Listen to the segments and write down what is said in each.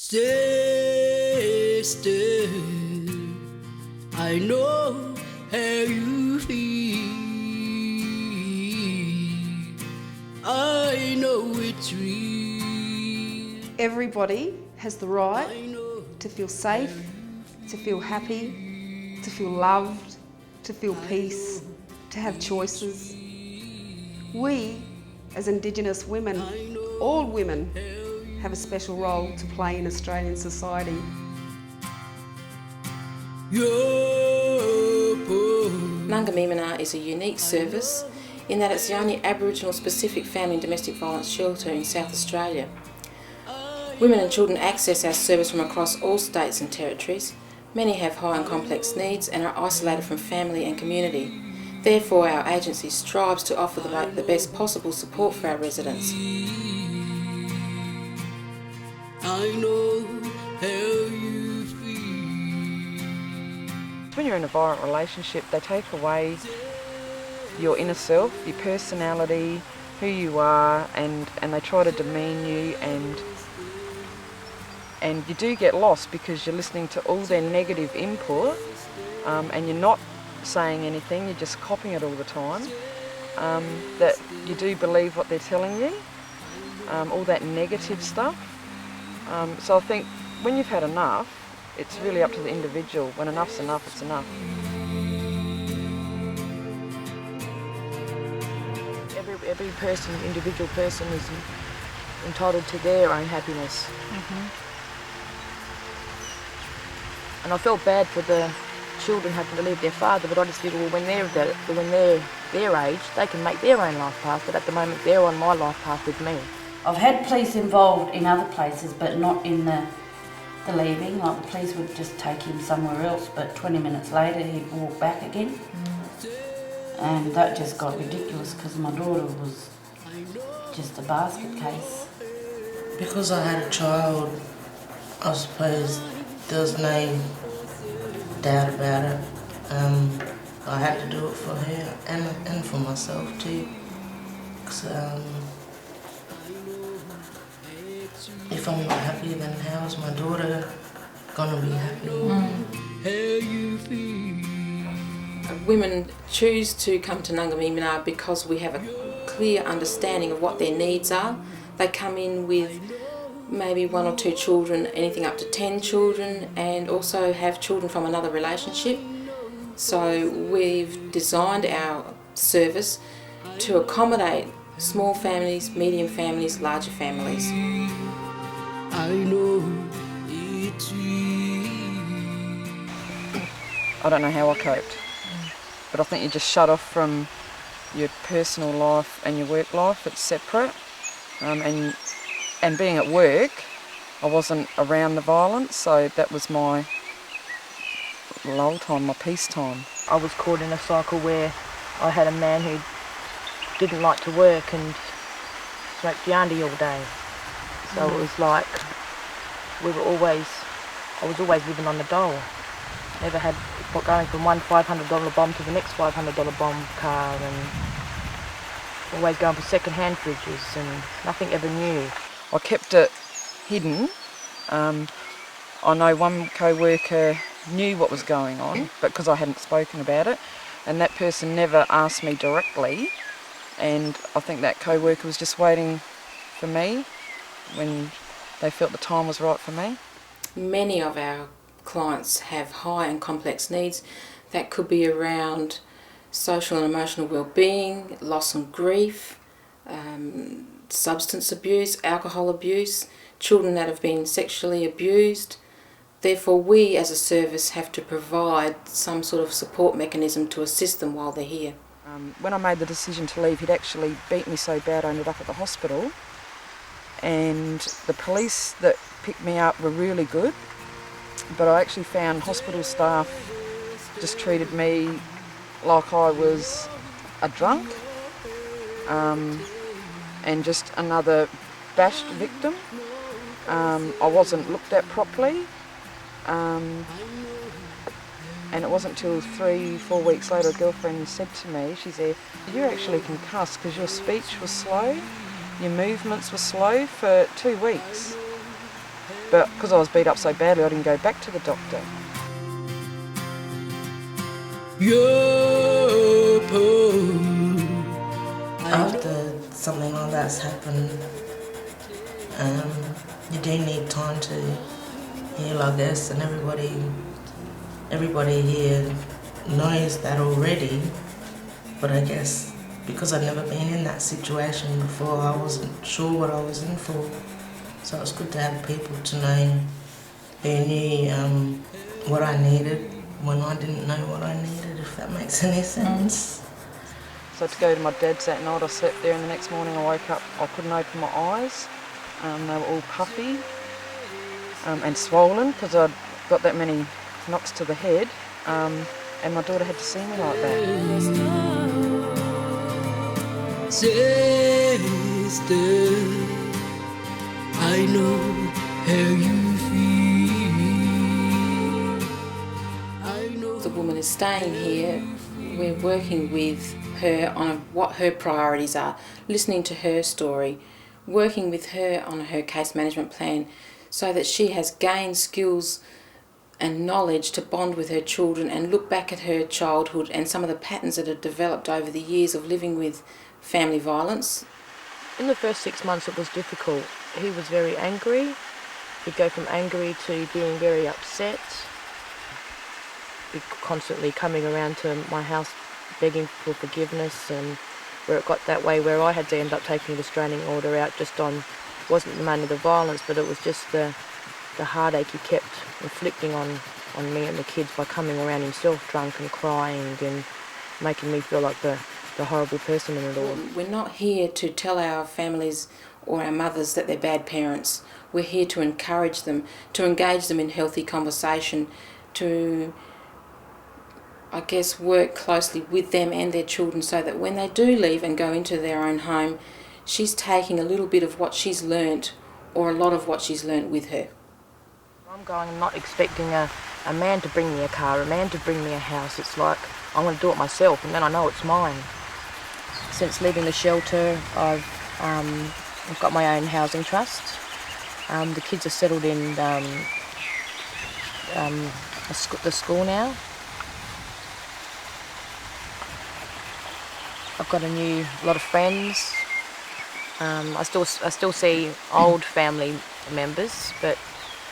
Sister, I know how you feel. I know it's real. Everybody has the right to feel safe, to feel happy, to feel loved, to feel peace, to have choices. We, as Indigenous women, all women, have a special role to play in Australian society. Nungamimina is a unique service in that it's the only Aboriginal specific family and domestic violence shelter in South Australia. Women and children access our service from across all states and territories. Many have high and complex needs and are isolated from family and community. Therefore, our agency strives to offer the best possible support for our residents. I know how you feel. When you're in a violent relationship, they take away your inner self, your personality, who you are, and they try to demean you, and you do get lost because you're listening to all their negative input, and you're not saying anything, you're just copying it all the time, that you do believe what they're telling you, all that negative stuff. So I think when you've had enough, it's really up to the individual. When enough's enough, it's enough. Every person, individual person, is entitled to their own happiness. And I felt bad for the children having to leave their father, but I just figured, well, when they're their age, they can make their own life path. But at the moment, they're on my life path with me. I've had police involved in other places, but not in the leaving. Like the police would just take him somewhere else, but 20 minutes later he'd walk back again. And that just got ridiculous because my daughter was just a basket case. Because I had a child, I suppose there was no doubt about it. I had to do it for her and for myself too. 'Cause, if I'm not happy, then how is my daughter gonna be happy? Women choose to come to Nungamimina because we have a clear understanding of what their needs are. They come in with maybe 1 or 2 children, anything up to 10 children, and also have children from another relationship. So we've designed our service to accommodate small families, medium families, larger families. I know it's real. I don't know how I coped, but I think you just shut off from your personal life and your work life. It's separate, and being at work, I wasn't around the violence, so that was my lull time, my peace time. I was caught in a cycle where I had a man who didn't like to work and smoked Yarnin all day. So it was like I was always living on the dole. Never had going from one $500 bomb to the next $500 bomb car, and always going for second-hand fridges, and nothing ever new. I kept it hidden. I know one co-worker knew what was going on, but because I hadn't spoken about it, and that person never asked me directly, and I think that co-worker was just waiting for me when they felt the time was right for me. Many of our clients have high and complex needs that could be around social and emotional well-being, loss and grief, substance abuse, alcohol abuse, children that have been sexually abused. Therefore, we as a service have to provide some sort of support mechanism to assist them while they're here. When I made the decision to leave, he'd actually beat me so bad I ended up at the hospital, and the police that picked me up were really good, but I actually found hospital staff just treated me like I was a drunk, and just another bashed victim. I wasn't looked at properly, and it wasn't till 3-4 weeks later a girlfriend said to me, she said, "You're actually concussed because your speech was slow, your movements were slow for 2 weeks." But because I was beat up so badly, I didn't go back to the doctor. After something like that's happened, you do need time to heal, I guess, and everybody here knows that already, but I guess because I'd never been in that situation before, I wasn't sure what I was in for. So it's good to have people to know who knew what I needed when I didn't know what I needed, if that makes any sense. So to go to my dad's that night, I slept there, and the next morning I woke up, I couldn't open my eyes. They were all puffy and swollen because I'd got that many knocks to the head, and my daughter had to see me like that. Sister, I know how you feel. I know The woman is staying here. We're working with her on what her priorities are, listening to her story, working with her on her case management plan so that she has gained skills and knowledge to bond with her children and look back at her childhood and some of the patterns that have developed over the years of living with family violence. In the first 6 months it was difficult. He was very angry. He'd go from angry to being very upset. He'd constantly coming around to my house begging for forgiveness, and where it got that way where I had to end up taking a restraining order out just on, wasn't mainly the violence, but it was just the heartache he kept inflicting on me and the kids by coming around himself drunk and crying and making me feel like the horrible person in it all. We're not here to tell our families or our mothers that they're bad parents. We're here to encourage them, to engage them in healthy conversation, to, I guess, work closely with them and their children so that when they do leave and go into their own home, she's taking a little bit of what she's learnt or a lot of what she's learnt with her. I'm going not expecting a man to bring me a car, a man to bring me a house. It's like I'm going to do it myself, and then I know it's mine. Since leaving the shelter, I've got my own housing trust. The kids are settled in the school now. I've got a lot of friends. I still see old family members, but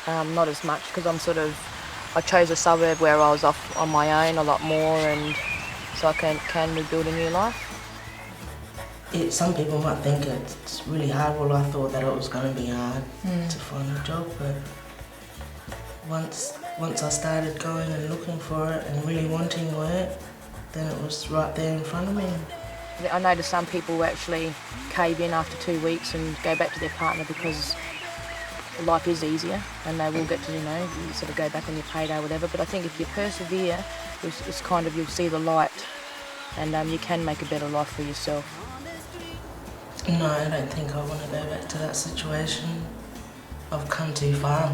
not as much because I chose a suburb where I was off on my own a lot more, and so I can rebuild a new life. Some people might think it's really hard. Well, I thought that it was going to be hard to find a job, but once I started going and looking for it and really wanting work, then it was right there in front of me. I noticed some people actually cave in after 2 weeks and go back to their partner because life is easier and they will get to, you sort of go back on your payday or whatever. But I think if you persevere, it's kind of, you'll see the light and you can make a better life for yourself. No, I don't think I want to go back to that situation. I've come too far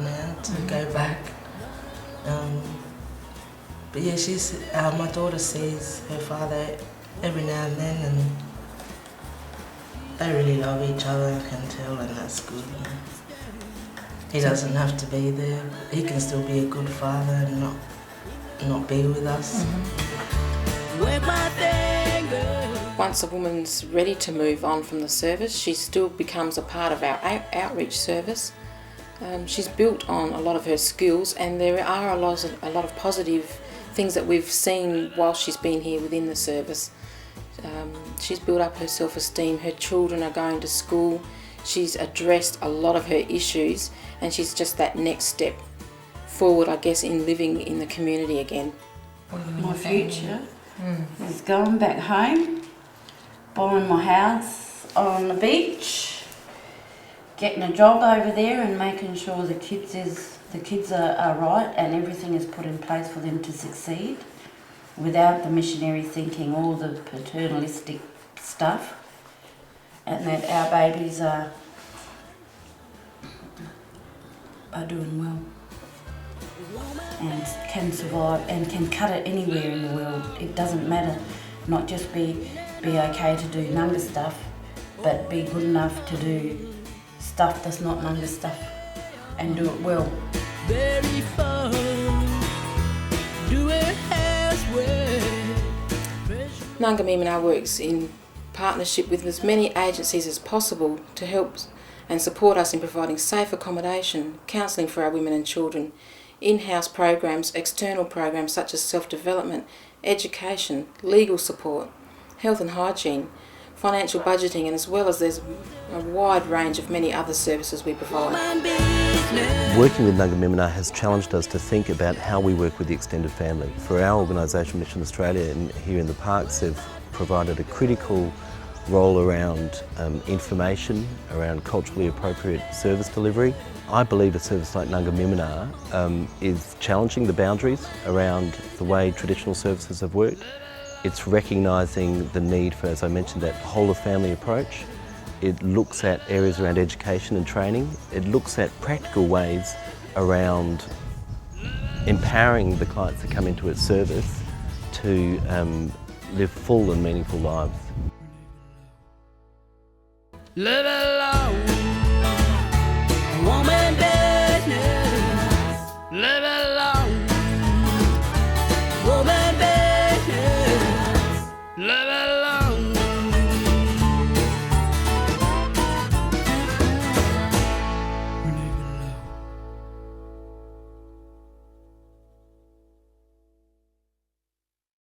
now to go back. But yeah, my daughter sees her father every now and then, and they really love each other, I can tell, and that's good. He doesn't have to be there. He can still be a good father and not be with us. Once a woman's ready to move on from the service, she still becomes a part of our outreach service. She's built on a lot of her skills, and there are a lot of positive things that we've seen while she's been here within the service. She's built up her self-esteem, her children are going to school, she's addressed a lot of her issues, and she's just that next step forward, I guess, in living in the community again. My future is going back home, buying my house on the beach, getting a job over there and making sure the kids are right and everything is put in place for them to succeed without the missionary thinking, all the paternalistic stuff, and that our babies are doing well and can survive and can cut it anywhere in the world. It doesn't matter, not just be okay to do Nunga stuff, but be good enough to do stuff that's not Nunga stuff. and do it well. Very far, do it elsewhere. Nungamimina works in partnership with as many agencies as possible to help and support us in providing safe accommodation, counselling for our women and children, in-house programs, external programs such as self-development, education, legal support, health and hygiene, financial budgeting, and as well as there's a wide range of many other services we provide. Working with Nungamimina has challenged us to think about how we work with the extended family. For our organisation, Mission Australia, and here in the parks, they've provided a critical role around information, around culturally appropriate service delivery. I believe a service like Nungamimina is challenging the boundaries around the way traditional services have worked. It's recognising the need for, as I mentioned, that whole of family approach. It looks at areas around education and training. It looks at practical ways around empowering the clients that come into its service to live full and meaningful lives. Love